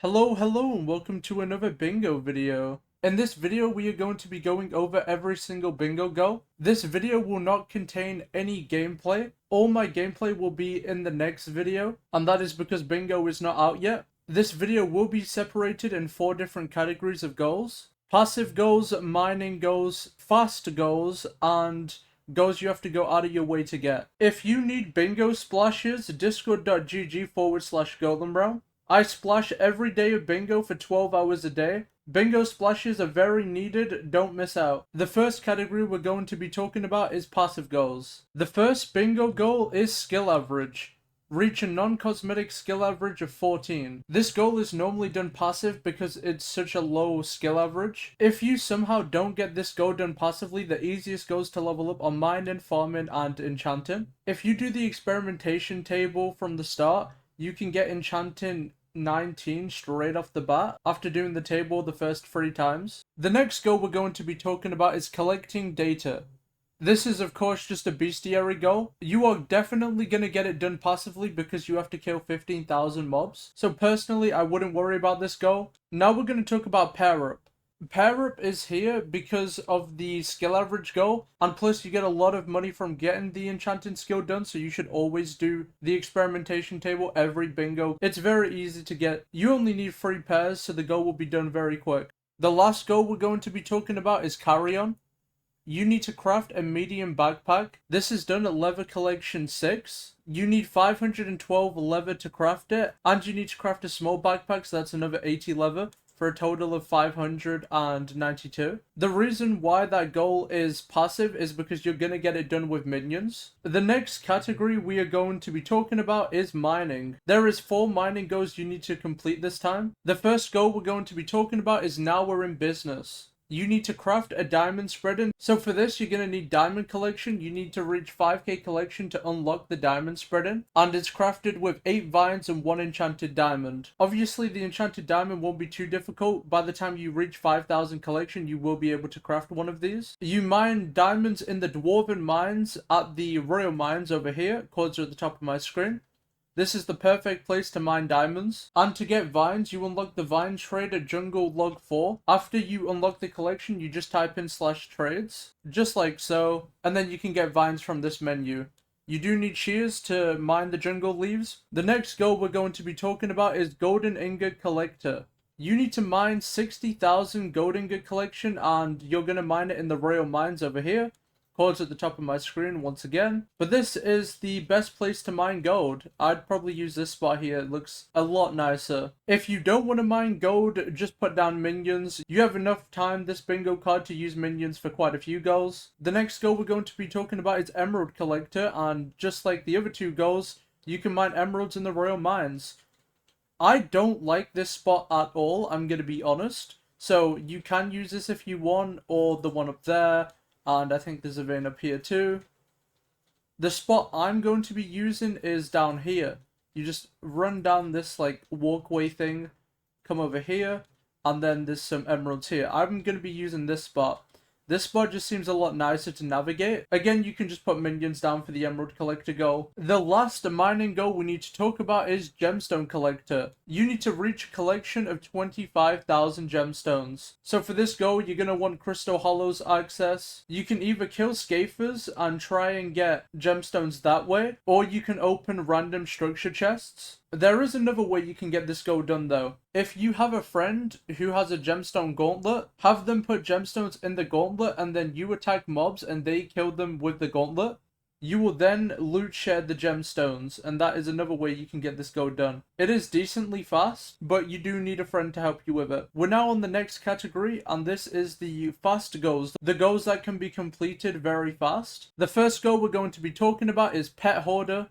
Hello, and welcome to another bingo video. In this video, we are going to be going over every single bingo goal. This video will not contain any gameplay. All my gameplay will be in the next video, and that is because bingo is not out yet. This video will be separated in 4 different categories of goals: passive goals, mining goals, fast goals, and goals you have to go out of your way to get. If you need bingo splashes, discord.gg/GolemRealm. I splash every day of bingo for 12 hours a day. Bingo splashes are very needed, don't miss out. The first category we're going to be talking about is passive goals. The first bingo goal is skill average. Reach a non-cosmetic skill average of 14. This goal is normally done passive because it's such a low skill average. If you somehow don't get this goal done passively, the easiest goals to level up are mining, farming, and enchanting. If you do the experimentation table from the start, you can get enchanting 19 straight off the bat after doing the table the first 3 times. The next goal we're going to be talking about is collecting data. This is of course just a bestiary goal. You are definitely going to get it done passively because you have to kill 15,000 mobs. So personally, I wouldn't worry about this goal. Now we're going to talk about pair up. Pair up is here because of the skill average goal, and plus you get a lot of money from getting the enchanting skill done, so you should always do the experimentation table every bingo. It's very easy to get. You only need 3 pairs, so the goal will be done very quick. The last goal we're going to be talking about is carry on. You need to craft a medium backpack. This is done at leather collection 6. You need 512 leather to craft it, and you need to craft a small backpack, so that's another 80 leather, for a total of 592. The reason why that goal is passive is because you're going to get it done with minions. The next category we are going to be talking about is mining. There is 4 mining goals you need to complete this time. The first goal we're going to be talking about is now we're in business. You need to craft a diamond spreading. So for this, you're going to need diamond collection. You need to reach 5k collection to unlock the diamond spreading. And it's crafted with 8 vines and 1 enchanted diamond. Obviously, the enchanted diamond won't be too difficult. By the time you reach 5,000 collection, you will be able to craft one of these. You mine diamonds in the dwarven mines at the royal mines over here. Codes are at the top of my screen. This is the perfect place to mine diamonds. And to get vines, you unlock the vine trade at jungle log 4. After you unlock the collection, you just type in /trades, just like so, and then you can get vines from this menu. You do need shears to mine the jungle leaves. The next goal we're going to be talking about is golden ingot collector. You need to mine 60,000 gold ingot collection, and you're going to mine it in the royal mines over here. Codes at the top of my screen once again. But this is the best place to mine gold. I'd probably use this spot here. It looks a lot nicer. If you don't want to mine gold, just put down minions. You have enough time this bingo card to use minions for quite a few goals. The next goal we're going to be talking about is emerald collector, and just like the other 2 goals, you can mine emeralds in the royal mines. I don't like this spot at all, I'm going to be honest. So you can use this if you want, or the one up there. And I think there's a vein up here too. The spot I'm going to be using is down here. You just run down this like walkway thing, come over here, and then there's some emeralds here. I'm going to be using this spot. This spot just seems a lot nicer to navigate. Again, you can just put minions down for the emerald collector goal. The last mining goal we need to talk about is gemstone collector. You need to reach a collection of 25,000 gemstones. So for this goal, you're going to want crystal hollows access. You can either kill scafers and try and get gemstones that way, or you can open random structure chests. There is another way you can get this goal done though. If you have a friend who has a gemstone gauntlet, have them put gemstones in the gauntlet and then you attack mobs and they kill them with the gauntlet. You will then loot share the gemstones, and that is another way you can get this goal done. It is decently fast, but you do need a friend to help you with it. We're now on the next category, and this is the fast goals. The goals that can be completed very fast. The first goal we're going to be talking about is pet hoarder.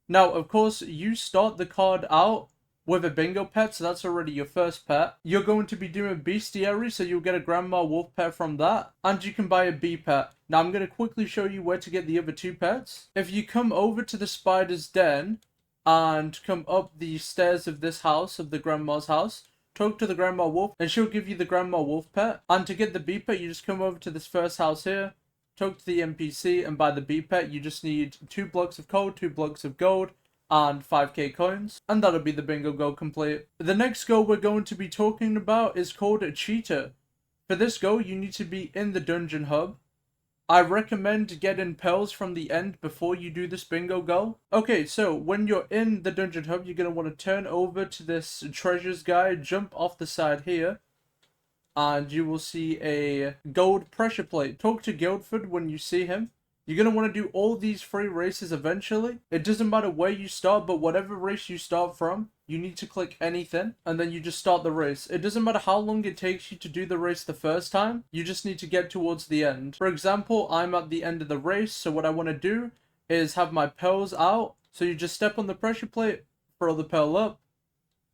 Now, of course, you start the card out with a bingo pet, so that's already your first pet. You're going to be doing bestiary, so you'll get a grandma wolf pet from that, and you can buy a bee pet. Now, I'm going to quickly show you where to get the other 2 pets. If you come over to the spider's den and come up the stairs of this house, of the grandma's house, talk to the grandma wolf, and she'll give you the grandma wolf pet. And to get the bee pet, you just come over to this first house here, talk to the NPC, and buy the bee pet. You just need 2 blocks of coal, 2 blocks of gold, and 5k coins, and that'll be the bingo goal complete. The next goal we're going to be talking about is called Cheetah. For this goal, you need to be in the dungeon hub. I recommend getting pearls from the end before you do this bingo goal. Okay, so when you're in the dungeon hub, you're going to want to turn over to this treasures guy, jump off the side here, and you will see a gold pressure plate. Talk to Guildford when you see him. You're going to want to do all these 3 races eventually. It doesn't matter where you start, but whatever race you start from, you need to click anything, and then you just start the race. It doesn't matter how long it takes you to do the race the first time, you just need to get towards the end. For example, I'm at the end of the race, so what I want to do is have my pearls out. So you just step on the pressure plate, throw the pearl up,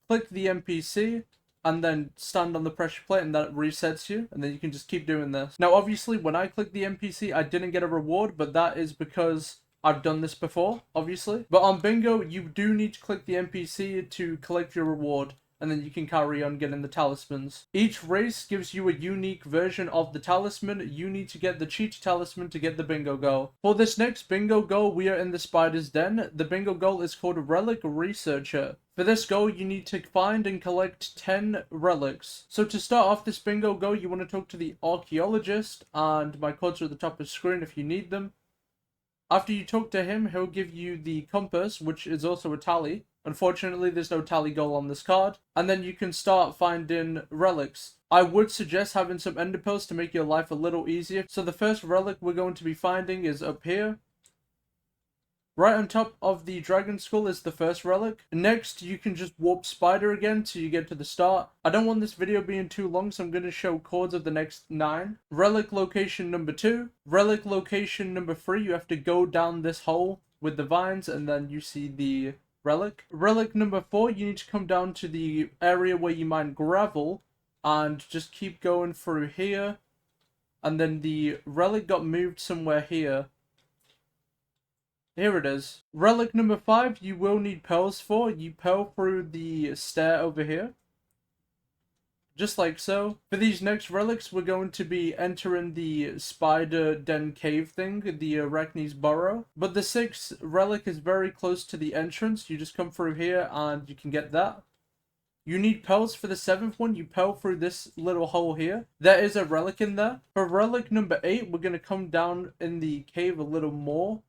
click the NPC, and then stand on the pressure plate, and that resets you, and then you can just keep doing this. Now obviously when I clicked the NPC I didn't get a reward, but that is because I've done this before, obviously. But on bingo you do need to click the NPC to collect your reward, and then you can carry on getting the talismans. Each race gives you a unique version of the talisman. You need to get the Cheetah talisman to get the bingo goal. For this next bingo goal, we are in the spider's den. The bingo goal is called Relic Researcher. For this goal, you need to find and collect 10 relics. So to start off this bingo goal, you want to talk to the archaeologist, and my codes are at the top of the screen if you need them. After you talk to him, he'll give you the compass, which is also a tally. Unfortunately, there's no tally goal on this card. And then you can start finding relics. I would suggest having some ender pearls to make your life a little easier. So the first relic we're going to be finding is up here. Right on top of the dragon skull is the first relic. Next, you can just warp spider again till you get to the start. I don't want this video being too long, so I'm going to show codes of the next 9. Relic location number 2. Relic location number 3, you have to go down this hole with the vines, and then you see the relic. Relic number 4, you need to come down to the area where you mine gravel, and just keep going through here. And then the relic got moved somewhere here. Here it is. Relic number 5, you will need pearls for. You pearl through the stair over here. Just like so. For these next relics, we're going to be entering the spider den cave thing, the Arachne's burrow. But the 6th relic is very close to the entrance. You just come through here and you can get that. You need pearls for the 7th one. You pearl through this little hole here. There is a relic in there. For relic number 8, we're going to come down in the cave a little more.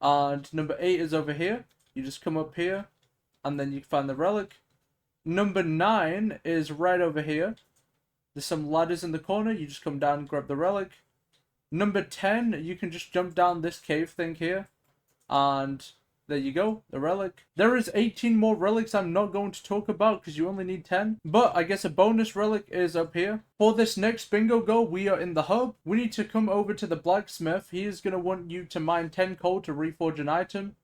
And number 8 is over here. You just come up here, and then you find the relic. Number 9 is right over here. There's some ladders in the corner. You just come down and grab the relic. Number 10, you can just jump down this cave thing here. And there you go, the relic. There is 18 more relics I'm not going to talk about because you only need 10. But I guess a bonus relic is up here. For this next bingo goal, we are in the hub. We need to come over to the blacksmith. He is going to want you to mine 10 coal to reforge an item.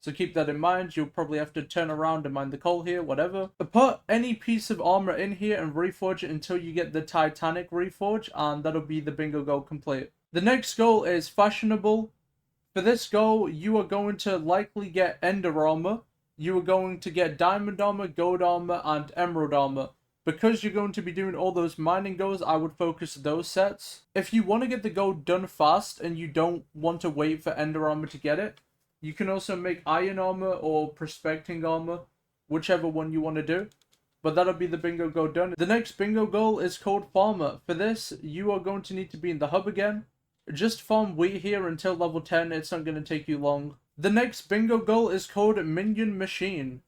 So keep that in mind. You'll probably have to turn around and mine the coal here, whatever. Put any piece of armor in here and reforge it until you get the Titanic reforge, and that'll be the bingo goal complete. The next goal is Fashionable. For this goal, you are going to likely get Ender Armor. You are going to get Diamond Armor, Gold Armor, and Emerald Armor. Because you're going to be doing all those mining goals, I would focus those sets. If you want to get the goal done fast and you don't want to wait for Ender Armor to get it, you can also make Iron Armor or Prospecting Armor, whichever one you want to do. But that'll be the bingo goal done. The next bingo goal is called Farmer. For this, you are going to need to be in the hub again. Just farm wheat here until level 10, it's not going to take you long. The next bingo goal is called Minion Machine.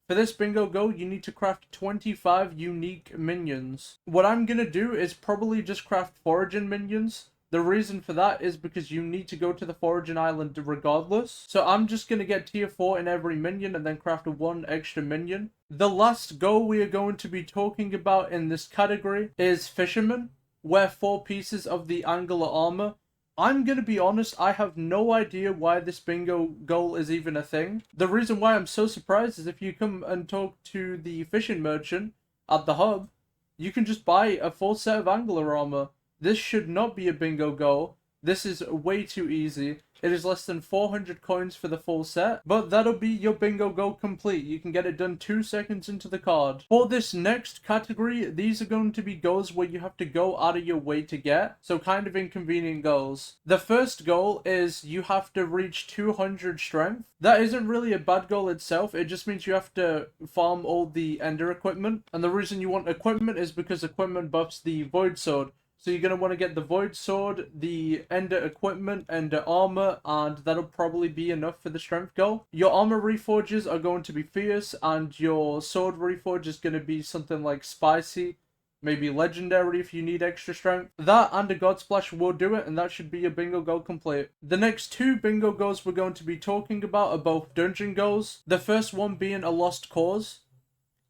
For this bingo goal, you need to craft 25 unique minions. What I'm going to do is probably just craft foraging minions. The reason for that is because you need to go to the foraging island regardless. So I'm just going to get tier 4 in every minion and then craft 1 extra minion. The last goal we are going to be talking about in this category is Fisherman. Wear 4 pieces of the angular armor. I'm gonna be honest, I have no idea why this bingo goal is even a thing. The reason why I'm so surprised is if you come and talk to the fishing merchant at the hub, you can just buy a full set of angular armor. This should not be a bingo goal. This is way too easy. It is less than 400 coins for the full set, but that'll be your bingo goal complete. You can get it done 2 seconds into the card. For this next category, these are going to be goals where you have to go out of your way to get, so kind of inconvenient goals. The first goal is you have to reach 200 strength. That isn't really a bad goal itself, it just means you have to farm all the ender equipment, and the reason you want equipment is because equipment buffs the void sword. So you're going to want to get the Void Sword, the Ender Equipment, Ender Armor, and that'll probably be enough for the Strength goal. Your Armor Reforges are going to be Fierce, and your Sword Reforge is going to be something like Spicy, maybe Legendary if you need extra Strength. That and a God Splash will do it, and that should be your bingo goal complete. The next 2 bingo goals we're going to be talking about are both dungeon goals. The first one being a Lost Cause.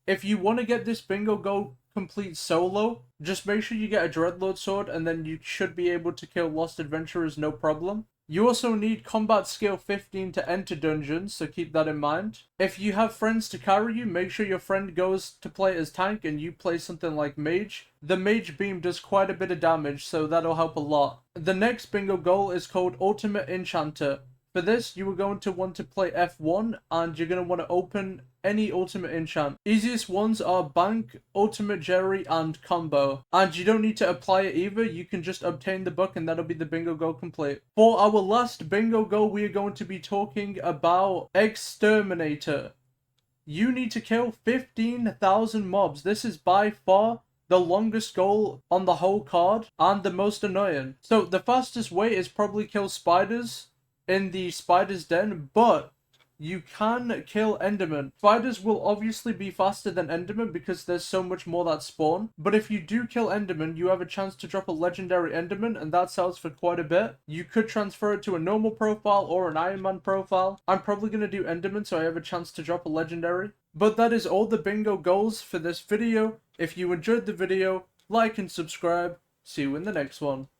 If you want to get this bingo goal complete solo, just make sure you get a Dreadlord sword and then you should be able to kill Lost Adventurers no problem. You also need combat skill 15 to enter dungeons, so keep that in mind. If you have friends to carry you, make sure your friend goes to play as tank and you play something like mage. The mage beam does quite a bit of damage, so that'll help a lot. The next bingo goal is called Ultimate Enchanter. For this, you are going to want to play F1 and you're going to want to open any ultimate enchant. Easiest ones are Bank, Ultimate Jerry, and Combo. And you don't need to apply it either, you can just obtain the book and that'll be the bingo goal complete. For our last bingo goal, we are going to be talking about Exterminator. You need to kill 15,000 mobs. This is by far the longest goal on the whole card and the most annoying. So the fastest way is probably kill spiders in the spider's den, but you can kill Enderman. Spiders will obviously be faster than Enderman because there's so much more that spawn. But if you do kill Enderman, you have a chance to drop a legendary Enderman, and that sells for quite a bit. You could transfer it to a normal profile or an Iron Man profile. I'm probably going to do Enderman so I have a chance to drop a legendary. But that is all the bingo goals for this video. If you enjoyed the video, like and subscribe. See you in the next one.